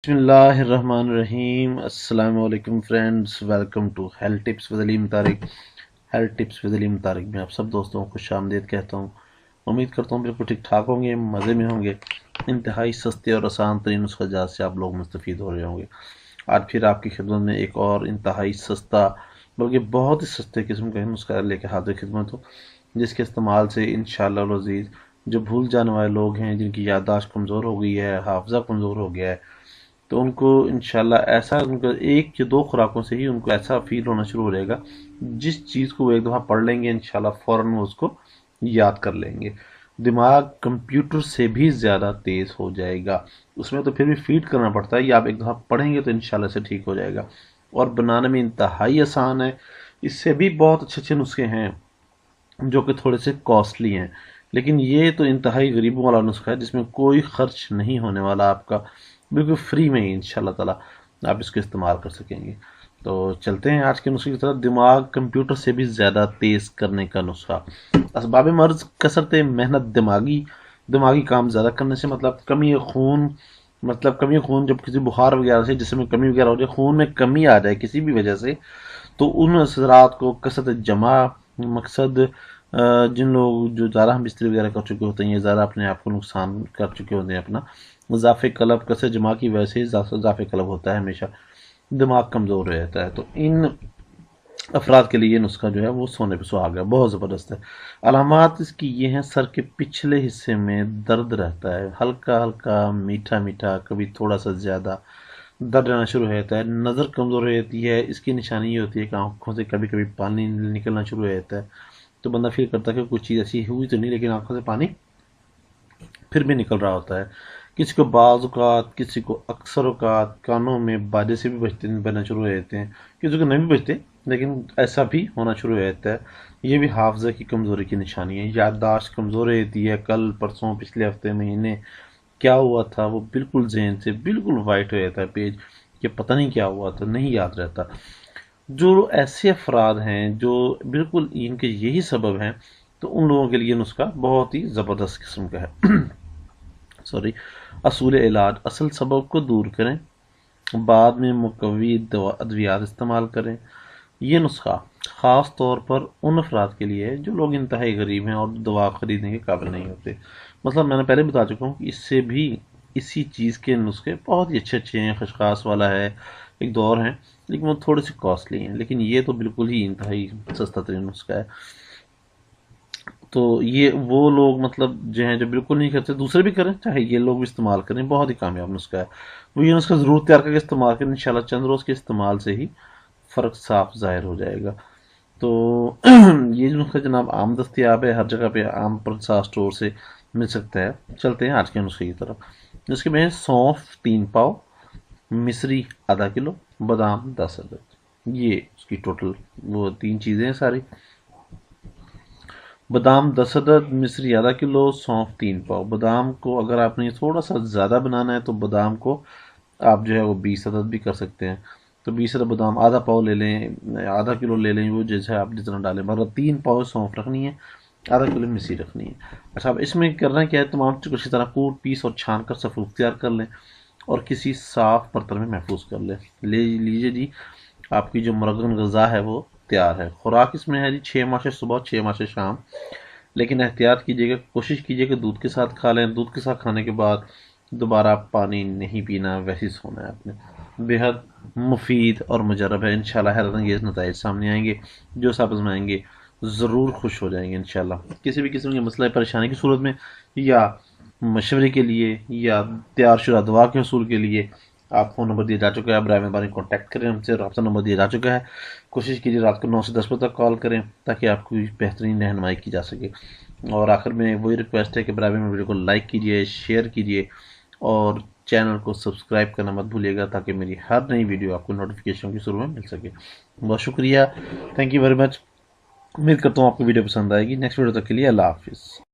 بسم اللہ الرحمن الرحیم۔ السلام علیکم friends, welcome to health tips with Aleem Tariq. Health tips with Aleem Tariq میں آپ سب دوستوں کو خوش آمدید کہتا ہوں۔ امید کرتا ہوں بالکل ٹھیک ٹھاک ہوں گے، مزے میں ہوں گے۔ انتہائی سستے اور آسان ترین نسخہ جات سے آپ لوگ مستفید ہو رہے ہوں گے۔ آج پھر آپ کی خدمت میں ایک اور انتہائی سستا بلکہ بہت ہی سستے قسم کا نسخہ لے کے حاضر خدمت ہو، جس کے استعمال سے انشاءاللہ العزیز جو بھول جانے والے لوگ ہیں، جن کی یادداشت کمزور ہو گئی ہے، حافظہ کمزور ہو گیا ہے، تو ان کو انشاءاللہ ایسا ان کا ایک یا دو خوراکوں سے ہی ان کو ایسا فیل ہونا شروع ہو جائے گا، جس چیز کو وہ ایک دفعہ پڑھ لیں گے انشاءاللہ فوراً وہ اس کو یاد کر لیں گے۔ دماغ کمپیوٹر سے بھی زیادہ تیز ہو جائے گا۔ اس میں تو پھر بھی فیڈ کرنا پڑتا ہے، یہ آپ ایک دفعہ پڑھیں گے تو انشاءاللہ سے ٹھیک ہو جائے گا، اور بنانے میں انتہائی آسان ہے۔ اس سے بھی بہت اچھے اچھے نسخے ہیں جو کہ تھوڑے سے کاسٹلی ہیں، لیکن یہ تو انتہائی غریبوں والا نسخہ ہے جس میں کوئی خرچ نہیں ہونے والا، آپ کا بالکل فری میں ہی انشاءاللہ تعالی آپ اس کو استعمال کر سکیں گے۔ تو چلتے ہیں آج کے نسخے کی طرف۔ دماغ کمپیوٹر سے بھی زیادہ تیز کرنے کا نسخہ۔ اسباب مرض کثرت محنت دماغی کام زیادہ کرنے سے، مطلب کمی خون، جب کسی بخار وغیرہ سے جسم میں کمی وغیرہ ہو جائے، خون میں کمی آ جائے کسی بھی وجہ سے، تو ان اثرات کو کثرت جمع مقصد جن لوگ جو زیادہ بستری وغیرہ کر چکے ہوتے ہیں یا زیادہ اپنے آپ کو نقصان کر چکے ہوتے ہیں، اپنا اضافے قلب کثرت جمع کی وجہ سے اضافے قلب ہوتا ہے، ہمیشہ دماغ کمزور رہتا ہے، تو ان افراد کے لیے یہ نسخہ جو ہے وہ سونے پہ سہاگا ہے، بہت زبردست ہے۔ علامات اس کی یہ ہیں: سر کے پچھلے حصے میں درد رہتا ہے، ہلکا ہلکا میٹھا میٹھا، کبھی تھوڑا سا زیادہ درد رہنا شروع ہو جاتا ہے، نظر کمزور ہو جاتی ہے۔ اس کی نشانی یہ ہوتی ہے کہ آنکھوں سے کبھی کبھی پانی نکلنا شروع ہو جاتا ہے، تو بندہ فیل کرتا ہے کہ کچھ چیز ایسی ہوئی تو نہیں، لیکن آنکھوں سے پانی پھر بھی نکل رہا ہوتا ہے۔ کسی کو بعض اوقات، کسی کو اکثر اوقات کانوں میں باجے سے بھی بجنا شروع ہو جاتے ہیں، کسی کو نہیں بھی بجتے لیکن ایسا بھی ہونا شروع ہو جاتا ہے۔ یہ بھی حافظہ کی کمزوری کی نشانی ہے۔ یادداشت کمزور رہتی ہے، کل پرسوں پچھلے ہفتے مہینے کیا ہوا تھا وہ بالکل ذہن سے بالکل وائٹ ہو جاتا ہے پیج، کہ پتہ نہیں کیا ہوا تھا، نہیں یاد رہتا۔ جو ایسے افراد ہیں جو بالکل ان کے یہی سبب ہیں، تو ان لوگوں کے لیے نسخہ بہت ہی زبردست قسم کا ہے۔ اصول علاج: اصل سبب کو دور کریں، بعد میں مقوی ادویات استعمال کریں۔ یہ نسخہ خاص طور پر ان افراد کے لیے ہے جو لوگ انتہائی غریب ہیں اور دوا خریدنے کے قابل نہیں ہوتے۔ مطلب میں نے پہلے بتا چکا ہوں کہ اس سے بھی اسی چیز کے نسخے بہت ہی اچھے اچھے ہیں۔ خشخاص والا ہے، ایک دو اور ہیں لیکن وہ تھوڑے سے کاسٹلی ہیں، لیکن یہ تو بالکل ہی انتہائی سستا ترین نسخہ ہے۔ تو یہ وہ لوگ مطلب جو ہیں جو بالکل نہیں کرتے، دوسرے بھی کریں، چاہے یہ لوگ بھی استعمال کریں، بہت ہی کامیاب نسخہ ہے۔ وہ یہ نسخہ ضرور تیار کر کے استعمال کریں، انشاءاللہ چند روز کے استعمال سے ہی فرق صاف ظاہر ہو جائے گا۔ تو یہ نسخہ جناب عام دستیاب ہے، ہر جگہ پہ عام پرسا اسٹور سے مل سکتا ہے۔ چلتے ہیں آج کے نسخے کی طرف۔ نسخے میں سونف 3 پاؤ، مصری آدھا کلو، بادام 10 عدد۔ یہ اس کی ٹوٹل وہ 3 چیزیں ہیں ساری۔ بادام 10 عدد، مصری آدھا کلو، سونف 3 پاؤ۔ بادام کو اگر آپ نے تھوڑا سا زیادہ بنانا ہے تو بادام کو آپ جو ہے وہ 20 عدد بھی کر سکتے ہیں، تو 20 عدد بادام، آدھا پاؤ لے لیں، آدھا کلو لے لیں، وہ جیسے آپ جتنا ڈالیں، مگر 3 پاؤ سونف رکھنی ہے، آدھا کلو مصری رکھنی ہے۔ اچھا، اب اس میں کرنا کیا ہے، تمام چیزوں کو اچھی طرح کوٹ پیس اور چھان کر سفوف تیار کر لیں اور کسی صاف برتن میں محفوظ کر لیں۔ لے لیجیے جی، آپ کی جو مرغن غذا ہے وہ تیار ہے۔ خوراک اس میں ہے جی 6 ماشے صبح، 6 ماشے شام، لیکن احتیاط کیجیے گا، کوشش کیجیے کہ دودھ کے ساتھ کھا لیں۔ دودھ کے ساتھ کھانے کے بعد دوبارہ پانی نہیں پینا، ویسے ہی سونا ہے آپ نے۔ بے حد مفید اور مجرب ہے، انشاءاللہ حیرت انگیز نتائج سامنے آئیں گے، جو آپ آزمائیں گے ضرور خوش ہو جائیں گے انشاءاللہ۔ کسی بھی قسم کے مسئلہ پریشانی کی صورت میں یا مشورے کے لیے یا تیار شدہ دوا کے حصول کے لیے آپ فون نمبر دیا جا چکا ہے، برائے مہربانی کانٹیکٹ کریں ہم سے، رابطہ نمبر دیا جا چکا ہے۔ کوشش کیجیے رات کو 9 سے 10 بجے تک کال کریں تاکہ آپ کو بہترین رہنمائی کی جا سکے۔ اور آخر میں وہی ریکویسٹ ہے کہ برائے میں ویڈیو کو لائک کیجیے، شیئر کیجیے اور چینل کو سبسکرائب کرنا مت بھولیے گا تاکہ میری ہر نئی ویڈیو آپ کو نوٹیفیکیشن کی شروع میں مل سکے۔ بہت شکریہ، تھینک یو ویری مچ۔ امید کرتا ہوں آپ کو ویڈیو پسند آئے گی۔ نیکسٹ ویڈیو تک کے لیے اللہ حافظ۔